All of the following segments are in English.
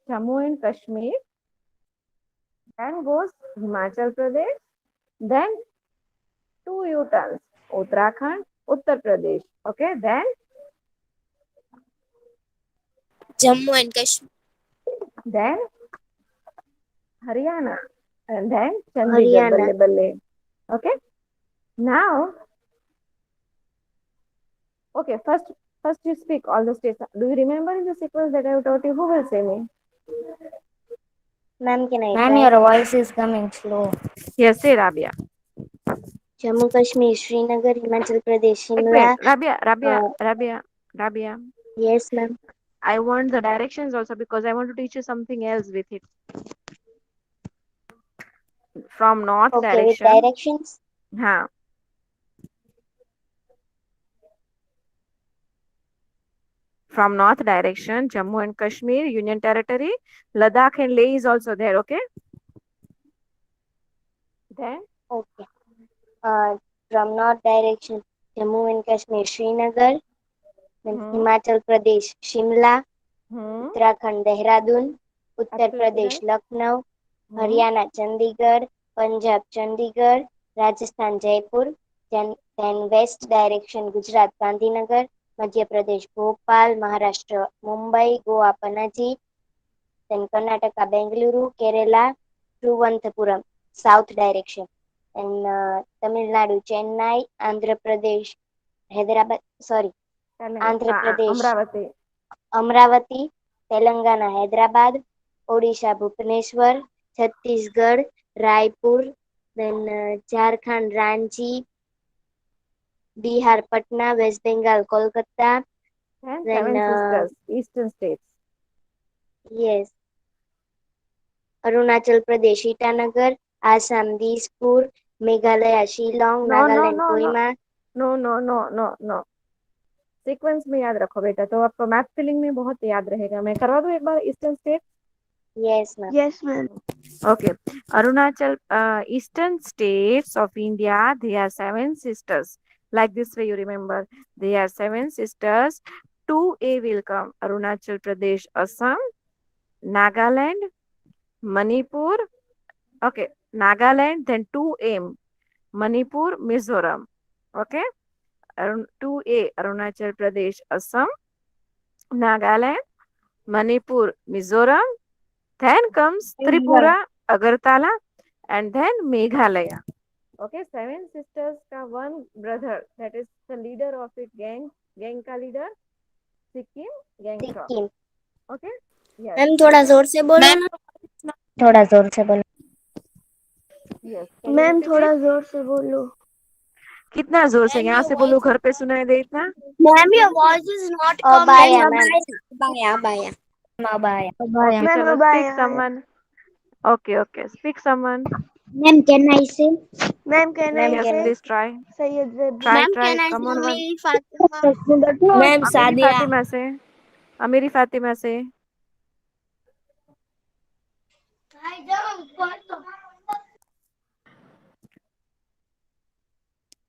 Jammu and Kashmir, then goes Himachal Pradesh, then two U-turns, Uttarakhand, Uttar Pradesh. Okay, Jammu and Kashmir. then Haryana, and then Chandigarh. Haryana. Balle balle. Okay, now, okay, first you speak all the states. Do you remember in the sequence that I have taught you? Who will say me? Ma'am, can I Ma'am, try? your voice is coming slow. Yes, say Rabia. Jammu Kashmir, Srinagar, Himachal Pradesh, Ek minute, Shimla. Rabia. Yes, ma'am. I want the directions also because I want to teach you something else with it. From north Okay, with direction, directions. huh? From north direction, Jammu and Kashmir, Union Territory, Ladakh and Leh is also there. Okay. Then, Okay. From north direction, Jammu and Kashmir, Srinagar, then hmm, Himachal Pradesh, Shimla, hmm, Uttarakhand, Dehradun, Uttar absolutely Pradesh, right. Lucknow, Hmm. Haryana, Chandigarh, Punjab, Chandigarh, Rajasthan, Jaipur, then west direction, Gujarat, Gandhinagar, Madhya Pradesh, Bhopal, Maharashtra, Mumbai, Goa, Panaji, then Karnataka, Bengaluru, Kerala, Trivandrum, south direction, and Tamil Nadu, Chennai, Andhra Pradesh, Hyderabad, sorry, Andhra Pradesh, Amravati. Amravati, Telangana, Hyderabad, Odisha, Bhubaneswar, Chhattisgarh, Raipur, then Jharkhand, Ranchi, Bihar, Patna, West Bengal, Kolkata, And then seven sisters, eastern states. yes, Arunachal Pradesh, Itanagar, Assam, Dispur, Meghalaya, Shillong, No, no, Nagaland, no, no, Kohima. no, no, no, no, no. Sequence में याद रखो बेटा, तो आपको math filling में बहुत याद रहेगा. मैं करवा दूं एक बार eastern state. Yes, ma'am. Yes, ma'am. Okay, Arunachal, eastern states of India, they are seven sisters. Like this way, you remember, they are seven sisters. 2A will come: Arunachal Pradesh, Assam, Nagaland, Manipur. Okay, Nagaland, then 2M, Manipur, Mizoram. Okay, 2A, Arunachal Pradesh, Assam, Nagaland, Manipur, Mizoram. Then comes Tripura, Agartala, and then Meghalaya. Okay, seven sisters ka one brother, that is the leader of it, gang ka leader, Sikkim, Gangtok. Sikkim. Okay, yes, ma'am थोड़ा जोर से बोलो Ma'am, ना. थोड़ा जोर से बोलो. yes. Can you ma'am repeat it? थोड़ा जोर से बोलो. कितना जोर से? ma'am, यहाँ your से बोलो, voice घर पे सुनाई दे इतना? Ma'am, your voice is not coming. Abaya, ma'am. Abaya, abaya. Abaya. Okay, Ma'am, chalo, अब speak आया. someone. Okay, speak someone. Ma'am, can I say? Ma'am, can Ma'am, I Yes, can say? I? please try. Sayyid Reddy. Try, Ma'am, try. can I Come say on, one. Mary Fatima? Ma'am Amiri Sadia. Fatima से. Amiri Fatima से.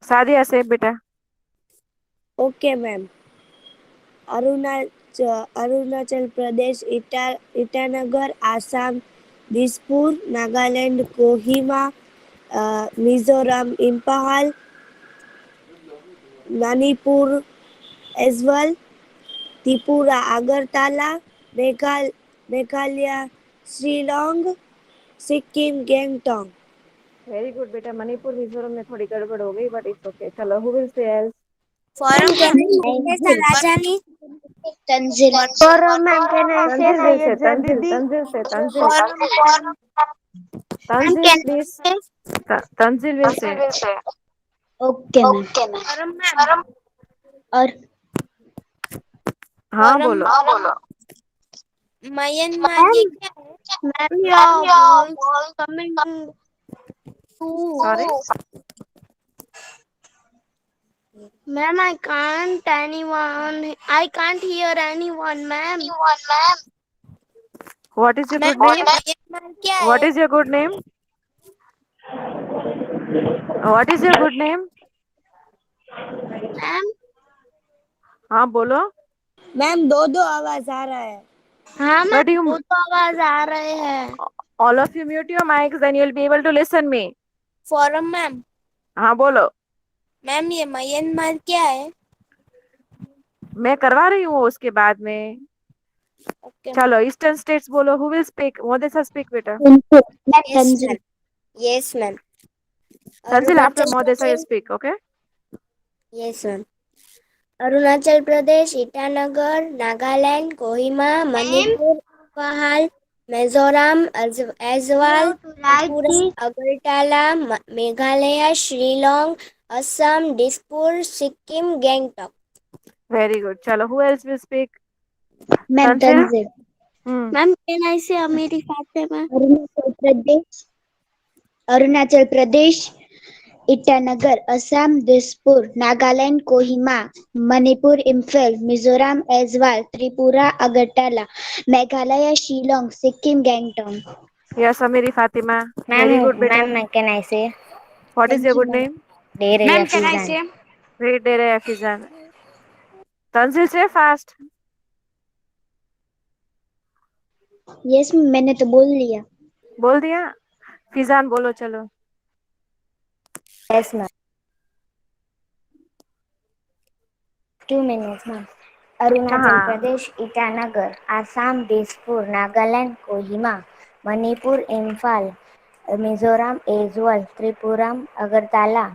सादिया से बेटा. Okay ma'am. Arunachal Pradesh, Itanagar, Assam, Dispur, Nagaland, Kohima, Mizoram, Imphal, Manipur as well, Tripura, Agartala, Meghalaya, Shillong, Sikkim, Gangtok. Very good बेटा. मणिपुर मिजोरम में थोड़ी गड़बड़ हो गई, बट इट्स ओके. चलो, who will say else? Ma'am Forum can can I say Rajani. Tanzil. Forum, ma'am, can I say Tanzil will say. Sayyid Tanzil Reddy? Tanzil say. Tanzil. forum ma'am Tanzil can please. I Tanzil will say. Okay, ma'am. forum ma'am. और हाँ Forum बोलो. Myanmar ये क्या है? Ma'am, your voice coming too. Sorry. Ma'am, I can't hear anyone, ma'am. What is your Ma'am, good name? ये Myanmar क्या what है? Is your good name? What is your good name? Ma'am, हाँ बोलो. Ma'am दो दो आवाज आ रहा है. हाँ मैम, But you, वो तो आवाज आ रहे हैं। all of you mute your mics, then you'll be able to listen me. फॉरम मैम। हाँ बोलो। मैम ये म्यांमार क्या है? मैं करवा रही हूँ उसके बाद में। ओके चलो ईस्टर्न स्टेट्स बोलो। Who will speak? Modesa speak बेटा। Yes ma'am. Yes ma'am. Tanzil, after Arunachal Modesa you Pradesh. speak, okay? Yes ma'am. Arunachal Pradesh, Itanagar, Nagaland, Kohima, Manipur, Imphal, Mizoram, Aizawl, Tripura, Agartala, Meghalaya, Shillong, Assam, Dispur, Sikkim, Gangtok. Very good. चलो who else will speak? Ma'am Tanzil? Tanzir. Ma'am can I say मेरी Fatima? Arunachal Pradesh, Itanagar, Assam, Dispur, Nagaland, Kohima, Manipur, Imphal, Mizoram, Aizawl, Tripura, Agartala, Meghalaya, Shillong, Sikkim, Gangtok. Yes, Amiri Fatima. Very good बेटा. Ma'am, can I say? What is Thank your you, good ma'am. name? Ma'am, can I say? Read Dere Afizan. Tanzil say fast. Yes, मैंने तो बोल लिया। बोल दिया? फिजान बोलो चलो। Yes, ma'am. 2 minutes, ma'am. Arunachal कहाँ? Pradesh, Itanagar, Assam, Dispur, Nagaland, Kohima, Manipur, Imphal, Mizoram, Aizawl, Tripura, Agartala,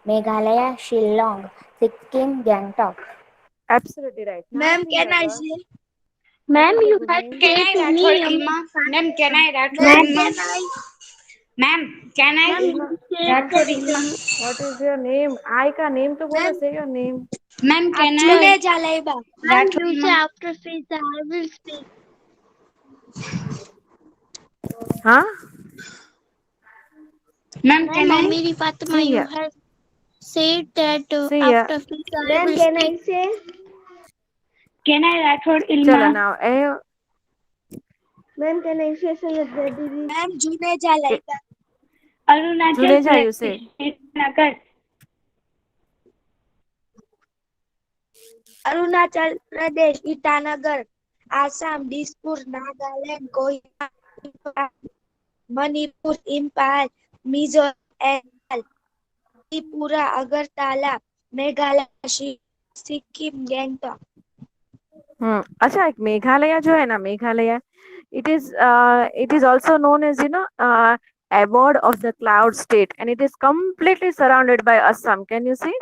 Meghalaya, Shillong, Sikkim, Gangtok. Absolutely right. Now ma'am can I Srinagar. Say? What ma'am is your you good have name? Say to me Ilma? Ma'am, can I Rathod ma'am Ilma? Can I? Ma'am, can I ma'am Ilma. Say Rathod Ilma? What is your name? I का name तो बोलो. Say your name. Ma'am, can I Actually, Jalaiba? Ma'am Rathod you से Ilma? After fees I will speak. हाँ? Ma'am, can ma'am I? मेरी Fatima See you ya. Have said that See ya. after fifth I will speak. Can I Rathod चलो Ilma? now. Ma'am, can I say Sanjay Didi? Ma'am, June Jalaiba. Arunachal Juneja you say. Pradesh, Nagar. Arunachal Pradesh, Itanagar, Assam, Dispur, Nagaland, Kohima, Manipur, Imphal, Mizoram, Tripura, Agartala, Meghalaya, Sikkim, Gangtok. अच्छा एक मेघालय जो है ना Meghalaya it is also known as abode of the cloud state and it is completely surrounded by Assam. Can you see?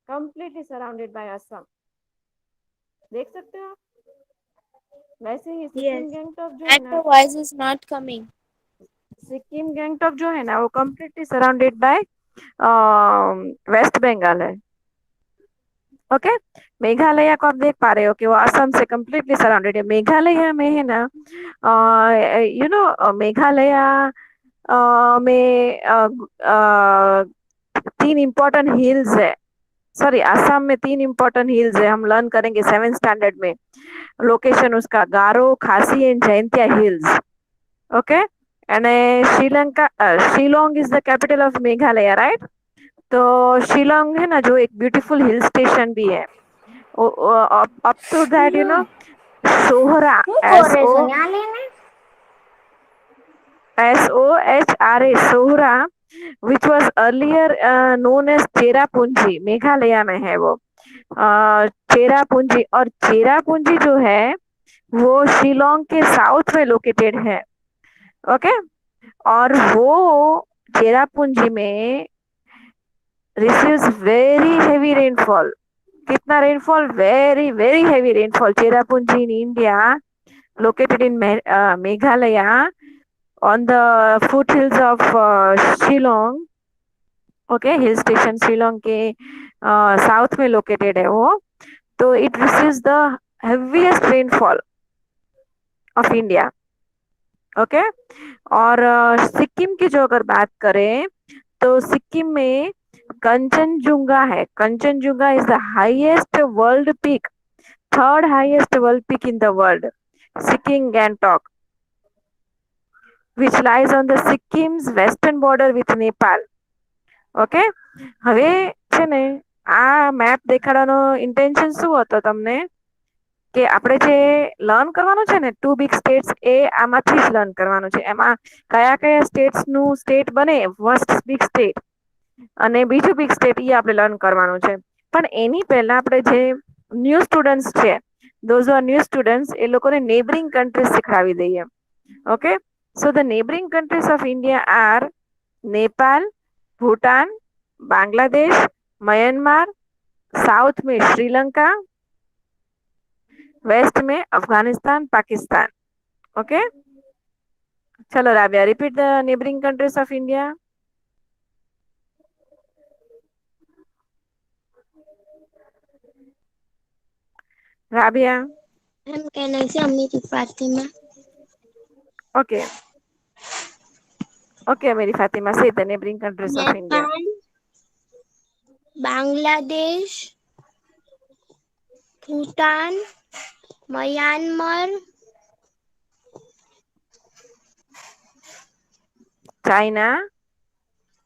Completely surrounded by Assam. देख सकते हो आप? वैसे ही सिक्किम गैंगटॉक जो है And ना the voice is not coming. Sikkim Gangtok जो है ना वो completely surrounded by West Bengal है. ओके मेघालय को आप देख पा रहे हो कि वो असम से कम्प्लीटली सराउंडेड है. मेघालय में है ना मेघालय में 3 इम्पोर्टेंट हिल्स है. सॉरी असम में 3 इम्पोर्टेंट हिल्स है. हम लर्न करेंगे 7th स्टैंडर्ड में. लोकेशन उसका गारो खासी and Jaintia hills. Okay and Sri Lanka Shillong is the capital of Meghalaya right. तो शिलोंग है ना जो एक ब्यूटीफुल हिल स्टेशन भी है. up to that Sohra Sohra Sohra which was earlier known as Cherrapunji Meghalaya में है वो. चेरापूंजी और चेरापूंजी जो है वो शिलोंग के साउथ में लोकेटेड है. ओके और वो चेरापूंजी में receives very heavy rainfall. कितना rainfall? Very very heavy rainfall. Cherrapunji in India located in Meghalaya on the foothills of Shillong. Okay hill station Shillong के साउथ में लोकेटेड है वो. तो it receives the heaviest rainfall of India. Okay और सिक्किम की जो अगर बात करें तो सिक्किम में कंचनजुंगा है. Kanchenjunga is the highest world peak. Third highest world peak in the world. Sikkim Gangtok which lies on the Sikkim's western border with Nepal. Okay હવે છે ને આ મેપ દેખાડવાનો ઇન્ટેન્શન શું હતો તમને? કે આપણે જે લર્ન કરવાનું છે ને 2 બિગ સ્ટેટ્સ એ આમાંથી જ લર્ન કરવાનું છે. એમાં કયા કયા સ્ટેટ્સનું સ્ટેટ બને ફર્સ્ટ બિગ સ્ટેટ અને બીજું બિગ સ્ટેટ એ આપણે લર્ન કરવાનું છે. પણ એની પહેલા આપણે જે ન્યૂ સ્ટુડન્ટ્સ છે ધોઝ આર ન્યૂ સ્ટુડન્ટ્સ એ લોકોને નેબરિંગ કન્ટ્રીઝ શીખડાવી દઈએ. Okay, so the neighbouring countries of India are Nepal, Bhutan, Bangladesh, Myanmar, south में श्रीलंका, वेस्ट में अफगानिस्तान, पाकिस्तान. ओके, चलो Rabia, repeat the neighbouring countries of India. Rabia. Ma'am, can I say Amiri Fatima? Okay. Okay, Amiri Fatima, say the neighboring countries of India. Nepal, Bangladesh, Bhutan, Myanmar, China,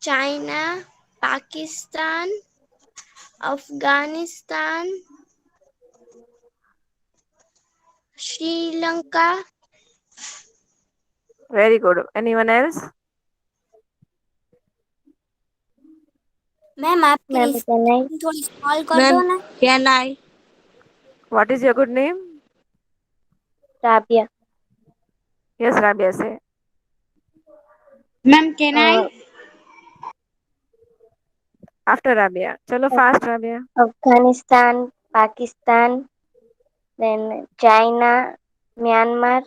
China, Pakistan, Afghanistan, Sri Lanka, very good. Anyone else? Ma'am आपकी ma'am can I screen थोड़ी small कर दो Ma'am, ना. can I? What is your good name? Rabia Yes, Rabia, say. Ma'am, can I? After Rabia. Chalo fast, Rabia. Afghanistan Pakistan then China Myanmar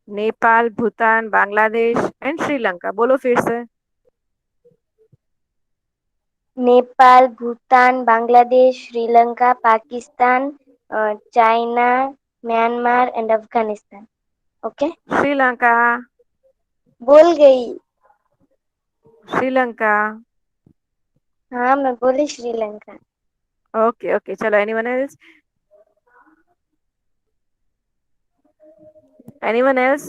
Nepal, Bhutan, Bangladesh and Sri Lanka. बोलो फिर से. Nepal Bhutan Bangladesh Sri Lanka Pakistan China Myanmar and Afghanistan. Okay Sri Lanka, बोल गई. श्रीलंका. हाँ मैं बोली Sri Lanka. Okay, okay. Chalo, anyone else? Anyone else?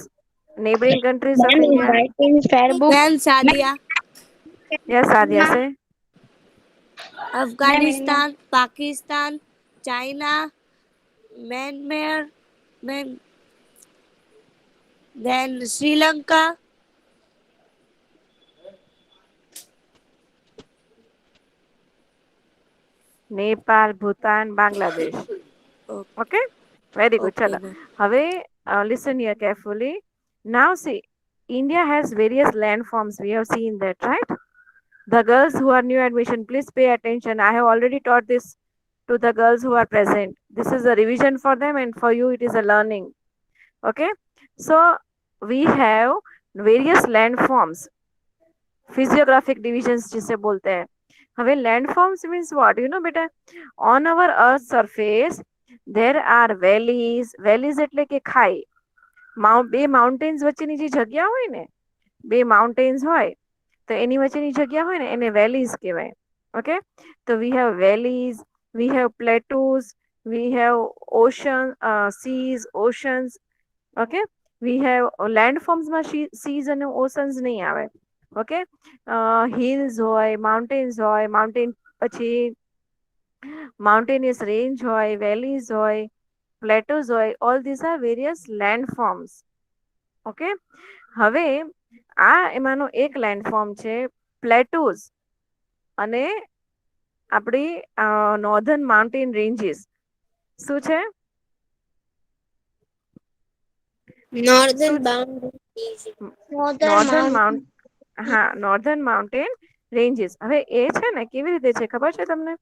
Neighboring countries of Ma'am, India? writing fair book. Ma'am Sadia. Yes, Sadia, say. Afghanistan, Pakistan, China, Myanmar, then Sri Lanka. Nepal, Bhutan, Bangladesh. Okay? Very good. Okay, Chalo. ma'am. Have listen here carefully. Now see, India has various landforms. We have seen that, right? The girls who are new admission, please pay attention. I have already taught this to the girls who are present. This is a revision for them, and for you, it is a learning. Okay? So, we have various landforms. Physiographic divisions जिसे बोलते हैं. હવે landforms means what? You know बेटा, on our earth surface there are valleys એટલે કે ખાઈ. બે mountains વચ્ચેની જે જગ્યા હોય ને, બે mountains હોય તો એની વચ્ચેની જગ્યા હોય ને એને valleys કહેવાય. Okay, so we have valleys, we have plateaus, we have seas, oceans. Okay, we have landforms માં seas અને oceans નહીં આવે. ઓકે, હિલ્સ હોય, માઉન્ટેન્સ હોય, માઉન્ટેન પછી માઉન્ટેનિયસ રેન્જ હોય, વેલીઝ હોય, પ્લેટોઝ હોય, all this are various landforms. Okay, હવે આ એમાંનો એક લેન્ડફોર્મ છે પ્લેટોઝ અને આપણી નોર્ધન માઉન્ટેન રેન્જીસ. શું છે? Northern boundaries. નોર્ધન માઉન્ટ હા, નોર્ધન માઉન્ટેન રેન્જીસ. હવે એ છે ને કેવી રીતે છે ખબર છે તમને?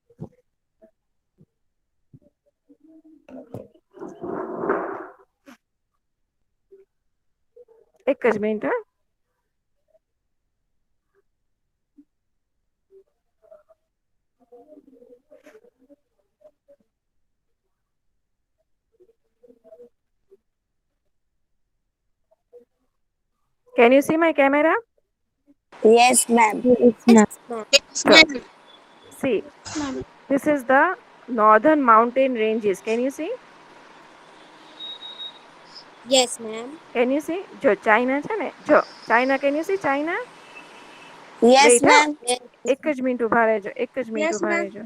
એક જ minute. Can you see my camera? Yes, ma'am. Good. See, this is the northern mountain ranges. Can you see? Yes, ma'am. Can you see? જો ચાઇના છે ને, જો China, can you see China? Yes, wait હા, ma'am. Yes. એક જ minute ઉભા રહેજો, એક જ મિનિટ Yes, ઉભા ma'am. રહેજો.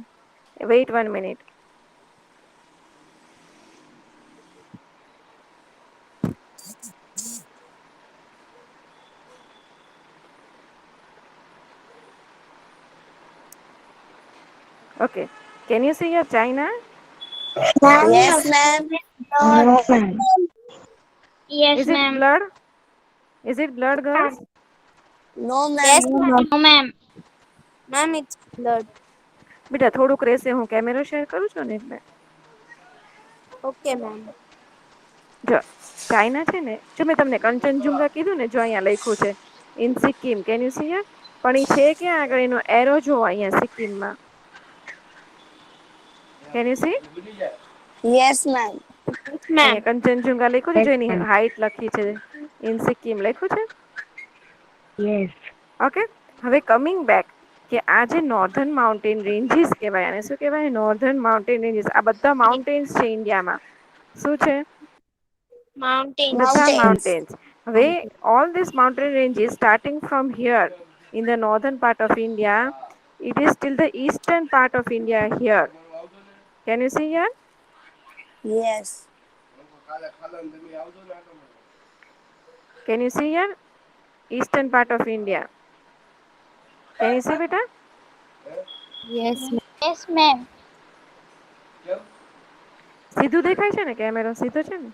Wait 1 minute. Okay. Can you see your China? Yes, ma'am. No, ma'am. Yes, Is it ma'am. blurred? Is it blurred, girls? No, ma'am. Yes, ma'am. No, ma'am. Ma'am, it's blood. બેટા થોડુંક રહેશે, હું કેમેરો share કરું છું ને એટલે. Okay, ma'am. જો ચાઇના છે ને, જો મેં તમને કંચનજુંગા કીધું ને, જો અહીંયા લખ્યું છે in Sikkim, can you see યર? પણ એ છે ક્યાં આગળ, એનો એરો જો અહીંયા સિક્કિમમાં. Can you see? Yes, ma'am. Yes, ma'am. અહીંયા કંચનજુંગા લખ્યું છે, Yes, જો એની ma'am. હાઈટ લખી છે ઇન સિક્કિમ લખ્યું છે. Yes. ઓકે, હવે કમિંગ બેક કે આ જે નોર્ધન માઉન્ટેન રેન્જીસ કહેવાય, અને શું કહેવાય? Northern mountain ranges. આ બધા માઉન્ટેન્સ છે ઇન્ડિયામાં. શું છે? Mountains. બધા Mountains. માઉન્ટેન્સ. હવે all these mountain ranges starting from here in the northern part of India, it is still the eastern part of India here. Can you see here? Yes. Can you see here? Eastern part of India. Can you see beta? Yes, ma'am. Yes, ma'am. સીધું દેખાય છે ને? કેમેરો સીધો છે ને?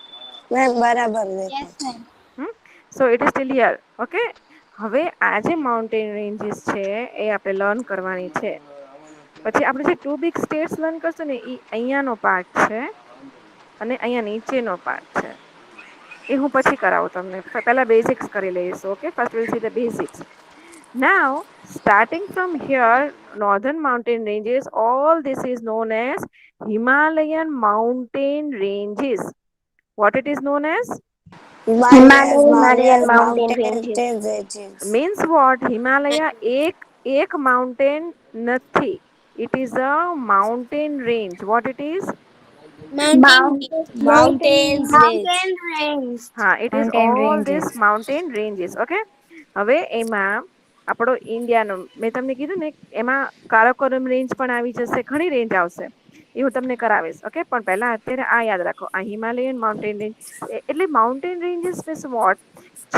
Ma'am, બરાબર Yes, દેખાય. ma'am. So it is still here. Okay. હવે આ જે માઉન્ટેન રેન્જીસ છે એ આપણે લર્ન કરવાની છે. પછી આપણે જે 2 big states લર્ન કરશું ને, એ અહીંયાનો પાર્ટ છે અને અહીંયા નીચેનો પાર્ટ છે. એ હું પછી કરાવું તમને. પહેલા બેઝિક્સ કરી લઈશું. Okay, first will see the basics. Now, starting from here, northern mountain ranges, all this is known as Himalayan mountain ranges. What it is known as? Himalayan mountain mountain ranges. ranges. Means what? Himalaya એક mountain નથી. It is a mountain range. What it is? Mountain. Mountains range. range. હા, it is Mountain all ranges. this mountain ranges. Okay. હવે એમાં આપણો ઇન્ડિયાનો મેં તમને કીધું ને, એમાં કારાકોરમ રેન્જ પણ આવી જશે, ઘણી રેન્જ આવશે. એ હું તમને કરાવીશ. ઓકે, પણ પહેલા અત્યારે આ યાદ રાખો, આ હિમાલયન માઉન્ટેન રેન્જ એટલે mountain ranges means what?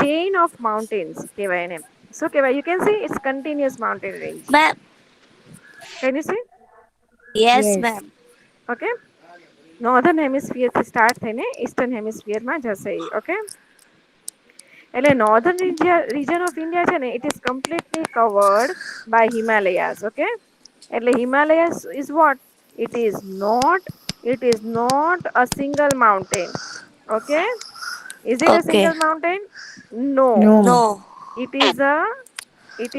Chain of mountains કહેવાય એને. શું કહેવાય? You can see it's continuous mountain range. Ma'am. Can you see? Yes, Yes. ma'am. Okay, northern હેમિસ્ફિયરથી સ્ટાર્ટ થઈને ઈસ્ટર્ન હેમિસ્ફિયરમાં જશે એ. ઓકે, એટલે નોર્ધન રીજન ઓફ ઇન્ડિયા છે ને, it is completely covered by Himalayas. Okay, એટલે Himalayas is what? It is not a single mountain. Okay, is it a Okay. single mountain? No, No. No. it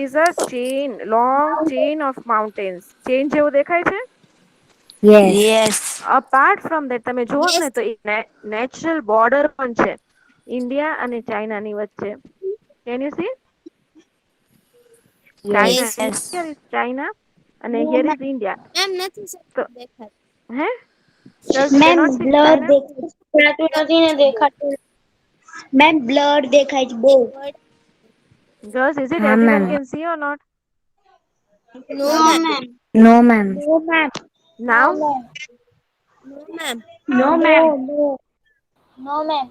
is a chain, long chain of mountains. Chain જેવું દેખાય છે? Yes. Yes. Apart from that તમે જુઓ Yes. ને તો natural border પણ છે India અને ચાઇનાની વચ્ચે. Can you C? China, Yes. Yes. Here is China અને No, here ma'am. Is India. Ma'am, નથી તો દેખાતું. હે girls, you ma'am cannot see blur China? દેખાતું નથી ને દેખાતું. મેમ બ્લર દેખાય છે બહુ. But Girls, is it हाँ everyone ma'am. can see or not? no, no ma'am. Ma'am. No ma'am. No ma'am. Now? No, ma'am. No ma'am. No ma'am.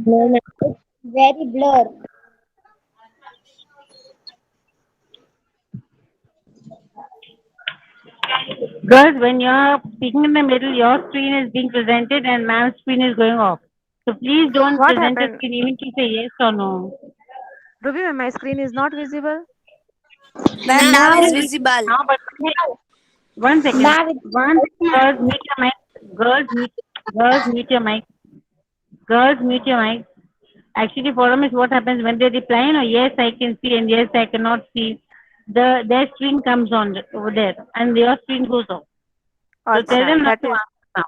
No ma'am. Very blur. Girls, when you're speaking in the middle, your screen is being presented and ma'am's screen is going off. So please don't What present the happened? screen even to say yes or no. Ruby, my screen is not visible. Ma'am, now Now, is visible. Now, but one second. Now it's One, girls, mute your mic. Girls, mute your mic. Girls, mute your mic. Actually, forum is what happens when they reply, no, yes, I can see and yes, I cannot see. Their screen comes on over there and your screen goes off. So tell them Acha, not that to is. answer now.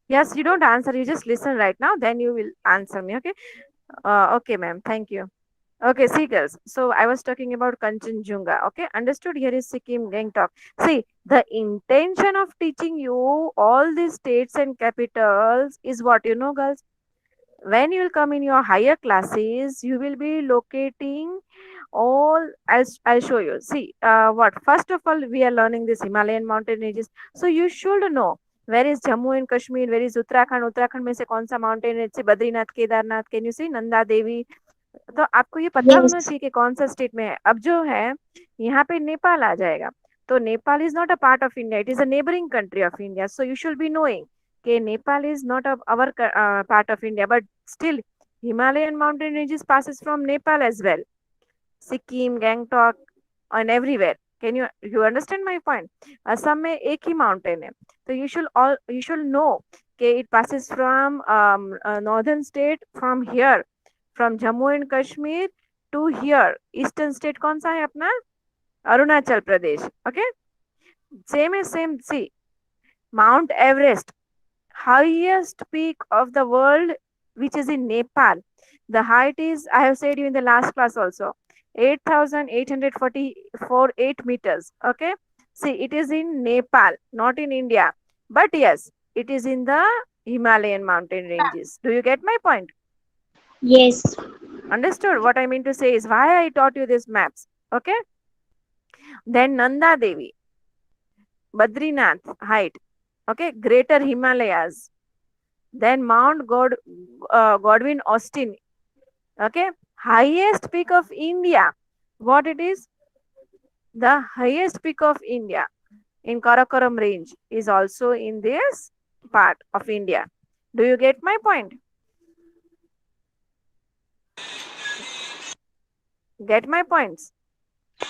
Yes, you don't answer. You just listen right now. Then you will answer me. Okay. Okay, ma'am. Thank you. Okay, see, girls. So I was talking about Kanchenjunga. Okay, understood. Here is Sikkim Gangtok. See, the intention of teaching you all these states and capitals is what you know, girls. When you will come in your higher classes, you will be locating All I'll show you. See, what first of all we are learning this Himalayan mountain ranges. So you should know where is Jammu and Kashmir, where is Uttarakhand. Uttarakhand में से कौन सा mountain है? Badrinath, Kedarnath. Can you see Nanda Devi? तो आपको ये पता होना Yes. चाहिए कि कौन सा स्टेट में है. अब जो है यहाँ पे नेपाल आ जाएगा. तो Nepal is not a part of India, it is a neighbouring country of India. So you should be knowing कि Nepal is not our part of India, but still Himalayan mountain ranges passes from Nepal as well. Sikkim, Gangtok, and everywhere. You understand my point? Assam में एक ही mountain है. So you should know कि it passes from northern state from here, from Jammu and Kashmir to here. Eastern state कौन सा है अपना? Arunachal Pradesh. Okay? Same. See, Mount Everest, highest peak of the world, which is in Nepal. The height is, I have said you in the last class also, 8,848 meters. Okay. See, it is in Nepal, not in India. But yes, it is in the Himalayan mountain ranges. Do you get my point? Yes. Understood? What I mean to say is why I taught you these maps. Okay. Then Nanda Devi, Badrinath height. Okay. Greater Himalayas. Then Mount Godwin Austin. Okay. Highest peak of India. What it is? The highest peak of India in Karakoram range is also in this part of India. Do you get my point? Get my points?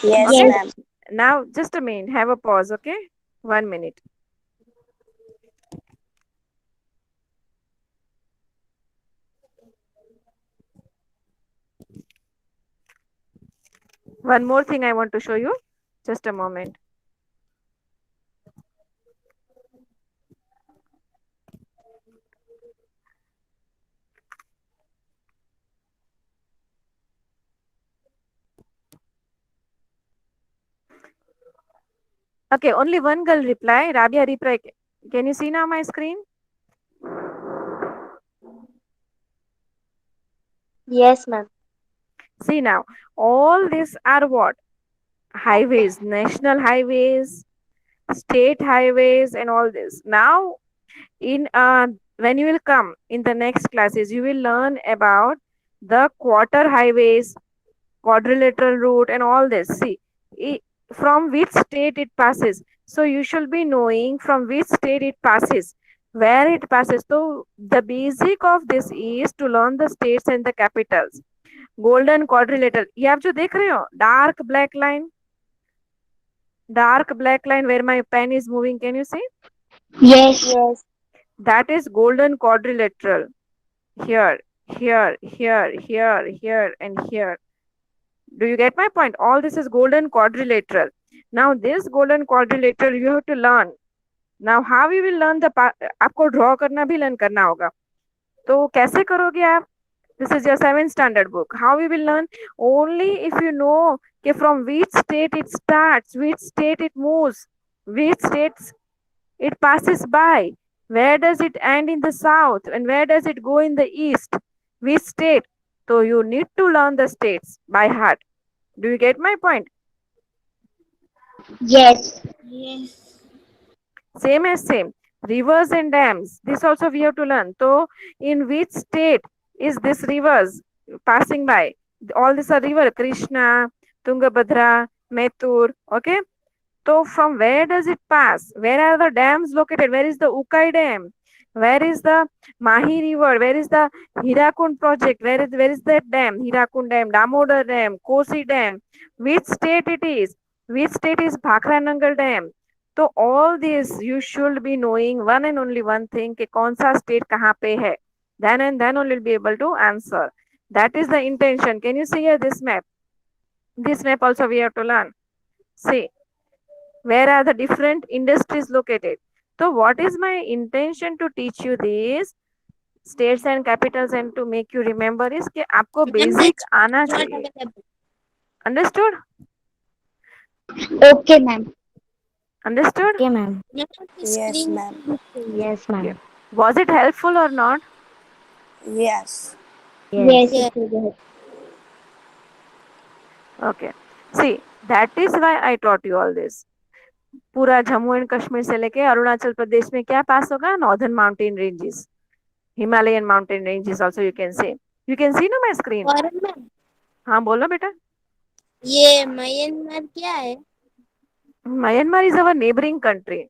Yes, Okay. ma'am. Now, just a minute. Have a pause, okay? 1 minute. One more thing I want to show you. Just a moment. Okay, only one girl reply. Rabia reply. Can you see now my screen? Yes, ma'am. See now, all these are what? Highways, national highways, state highways, and all this. Now, in when you will come in the next classes, you will learn about the quarter highways, quadrilateral route, and all this. See, from which state it passes. So you should be knowing from which state it passes, where it passes. So the basic of this is to learn the states and the capitals. Golden quadrilateral. ये आप जो देख रहे हो, dark black line where my pen is moving. Can you see? Yes. Yes. That is golden quadrilateral. Here, here, and here. Do you get my point? All this is golden quadrilateral. Now this golden quadrilateral you have to learn. Now how you will learn the आपको draw करना भी learn करना होगा. तो कैसे करोगे आप? This is your 7th standard book. How you will learn? Only if you know from which state it starts, which state it moves, which states it passes by, where does it end in the south, and where does it go in the east, which state. So you need to learn the states by heart. Do you get my point? Yes. Yes. Same as same. Rivers and dams. This also we have to learn. So in which state is this rivers passing by? All these are river. Krishna, Tungabhadra, Metur. Okay. So from where does it pass? Where are the dams located? Where is the Ukai Dam? Where is the Mahi River? Where is the Hirakund project? Where is that dam? Hirakund Dam, Damodar Dam, Kosi Dam. Which state it is? Which state is Bhakra Dam? So all this you should be knowing one and only one thing कि कौन सा state कहाँ पे है. Then only you'll be able to answer. That is the intention. Can you see here this map? This map also we have to learn. See, where are the different industries located? So what is my intention to teach you this states and capitals and to make you remember is कि आपको basic आना Not चाहिए. available. Understood? Okay, ma'am. Understood? Okay, ma'am. Not the Yes, screen. ma'am. Yes, ma'am. Was it helpful or not? Yes. Yes. Yes. It will be helpful. Okay. See, that is why I taught you all this. पूरा Jammu and Kashmir से लेके अरुणाचल प्रदेश में क्या पास होगा? Northern mountain ranges, Himalayan mountain ranges also you can say. You can see know my screen. और ma'am हाँ बोलो बेटा. ये म्यांमार क्या है? Myanmar is our neighbouring country.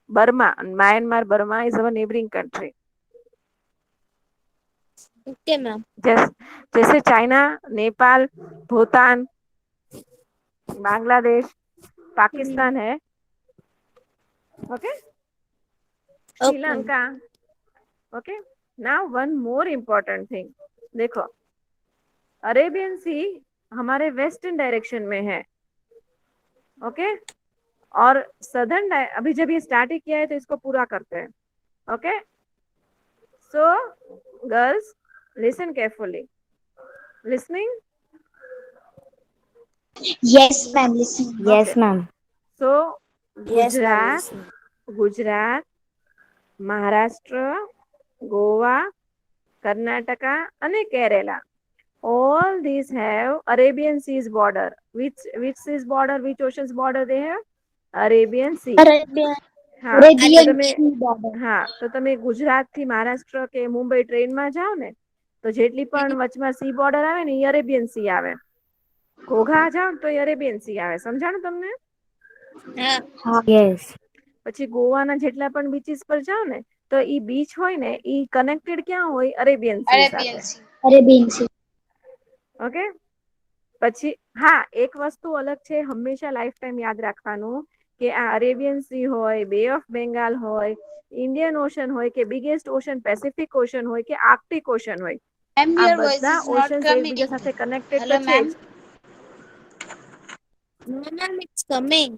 Burma, Myanmar Burma is our neighbouring country. Okay ma'am. जैसे China, Nepal, Bhutan, Bangladesh, Pakistan है. Okay. Sri Lanka. Okay. Now one more important thing. देखो, अरेबियन सी हमारे वेस्टर्न डायरेक्शन में है. ओके. और सदर्न, अभी जब ये स्टार्ट ही किया है तो इसको पूरा करते हैं. Okay. So girls, listen carefully. Listening. Yes, ma'am. Listen. Yes, Okay. ma'am. So Yes, ma'am. Gujarat, Maharashtra, Goa, Karnataka અને Kerala, all these have Arabian Sea's border. Which sea's border, which ocean's border they have? Arabian Sea. હા, તો Arabian તમે Sea border. હા, તો તમે ગુજરાત થી મહારાષ્ટ્ર કે મુંબઈ ટ્રેનમાં જાઓ ને, તો જેટલી પણ વચમાં સી બોર્ડર આવે ને, એ અરેબિયન સી આવે. ઘોઘા જાઓ તો એ અરેબિયન સી આવે. સમજાણું તમને? Yes. પછી ગોવાના જેટલા પણ બીચીસ પર જાઓ ને, તો ઈ બીચ હોય ને, ઈ કનેક્ટેડ ક્યાં હોય? અરેબિયન સી સાથે. Arabian Sea. ઓકે. પછી હા, એક વસ્તુ અલગ છે, હંમેશા લાઈફ ટાઈમ યાદ રાખવાનું કે આ અરેબિયન सी હોય, બે ઓફ બેંગાલ હોય, ઇન્ડિયન ઓશન હોય કે બિગેસ્ટ ઓશન પેસિફિક ઓશન હોય કે આર્કટિક ઓશન હોય, આ બધા ઓશન્સ એકબીજા સાથે કનેક્ટેડ તો છે જ. No, ma'am, it's coming.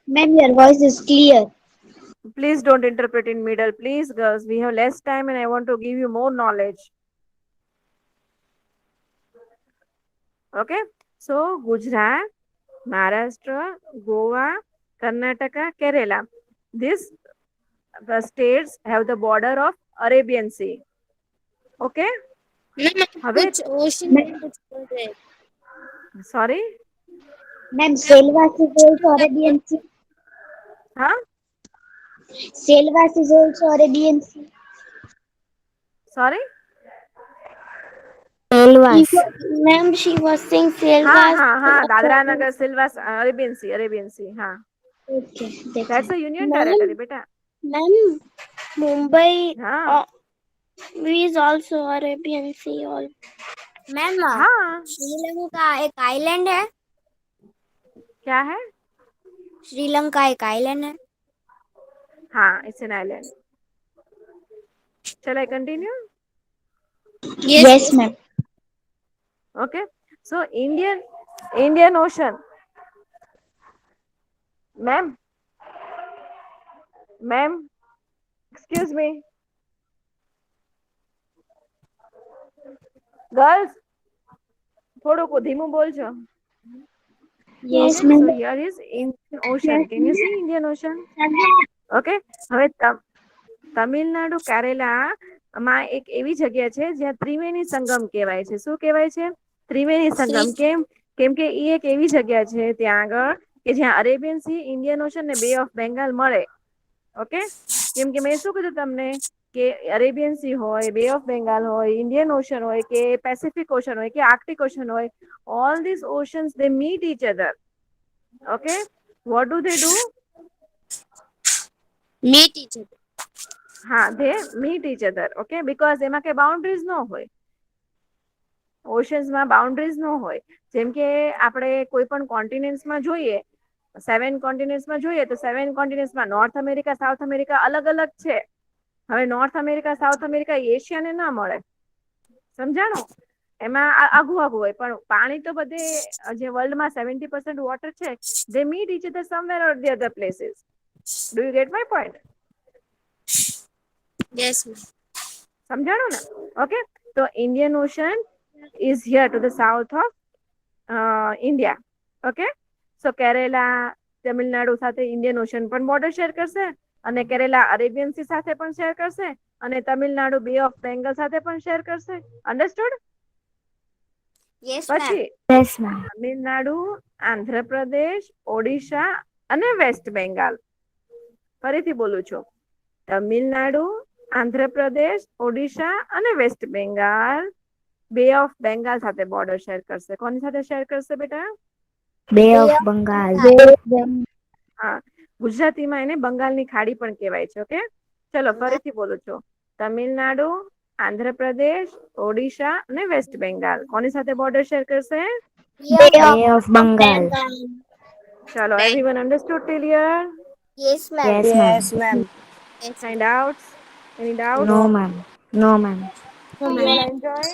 Ma'am, your voice is clear. Please don't interpret in middle, please girls, we have less time and I want to give you more knowledge. Okay. So Gujarat, Maharashtra, Goa, Karnataka, Kerala, these the states have the border of Arabian Sea. Okay. No, ma'am, હવે कुछ ocean में कुछ बोल रहे हैं. sorry. Ma'am, Selva's is also Arabian Sea. Huh? Selva's is also Arabian Sea. Sorry. Elvas. Ma'am, she was saying हाँ Selva's. हाँ हाँ, दादरा नगर सिल्वास, अरेबियन सी, अरेबियन सी. हाँ, Okay, that's that's it. a union territory बेटा. Ma'am, Mumbai हाँ is also Arabian Sea. All. Ma'am हाँ. श्रीलंका एक island है. क्या है? श्रीलंका एक आइलैंड है. हाँ, it's an island. Shall I continue? Yes, ma'am. Okay. So Indian Ocean. Ma'am, excuse me. Girls, થોડુંક ધીમું બોલજો. Yes, Okay, ma'am. so here is Indian Ocean. Can you see Indian Ocean? Okay. હવે તમિલનાડુ, કેરેલા માં એક એવી જગ્યા છે જ્યાં ત્રિવેણી સંગમ કહેવાય છે. શું કહેવાય છે? ત્રિવેણી સંગમ. કેમ કે એ એક એવી જગ્યા છે ત્યાં આગળ કે જ્યાં અરેબિયન सी, ઇન્ડિયન ઓશન ને બે ઓફ બેંગાલ મળે. ઓકે. કેમ કે મેં શું કીધું તમને કે અરેબિયન सी હોય, બે ઓફ બેંગાલ હોય, ઇન્ડિયન ઓશન હોય કે પેસિફિક ઓશન હોય કે આર્કટિક ઓશન હોય, all these oceans they meet each other. Okay. What do they do? Meet each other. હા, they meet each other. Okay. Because એમાં કે બાઉન્ડ્રીઝ ન હોય. ઓશન્સમાં બાઉન્ડ્રીઝ ન હોય. જેમ કે આપણે કોઈ પણ કોન્ટિનેન્ટ્સમાં જોઈએ, 7 કોન્ટિનેન્ટ્સમાં જોઈએ તો 7 કોન્ટિનેન્ટ્સમાં નોર્થ અમેરિકા, સાઉથ અમેરિકા અલગ અલગ છે. હવે નોર્થ અમેરિકા, સાઉથ અમેરિકા એશિયાને ના મળે. સમજાણું? એમાં આઘું આઘું હોય, પણ પાણી તો બધે જે વર્લ્ડમાં 70% વોટર છે, they meet each other somewhere or the other places. Do you get my point? Yes, ma'am. સમજાણું ને? ઓકે. તો Indian ocean is here to the south of India. Okay. So Kerala Tamil Nadu સાથે ઇન્ડિયન ઓશન પણ border share કરશે, અને Kerala Arabian सी સાથે પણ share કરશે, અને તમિલનાડુ બે ઓફ બેંગલ સાથે પણ શેર કરશે. અન્ડરસ્ટુડ? Yes ma'am. પછી Yes, ma'am. તમિલનાડુ, આંધ્રપ્રદેશ, ઓડિશા અને વેસ્ટ બેંગાલ. ફરીથી બોલું છું. તમિલનાડુ, આંધ્રપ્રદેશ, ઓડિશા અને વેસ્ટ બેંગાલ બે ઓફ બેંગાલ સાથે બોર્ડર શેર કરશે. કોની સાથે શેર કરશે બેટા? Bay of Bengal. હા, ગુજરાતીમાં એને બંગાળની ખાડી પણ કહેવાય છે. ઓકે, ચલો ફરીથી બોલું છું. તમિલનાડુ, આંધ્રપ્રદેશ, ઓડિશા અને વેસ્ટ બેંગાલ કોની સાથે બોર્ડર શેર કરશે? Bay of Bengal. ચલો, everyone understood till here? Yes ma'am. Yes, ma'am. ma'am. Any doubts? Any doubts? No, ma'am. No, ma'am. You will enjoy.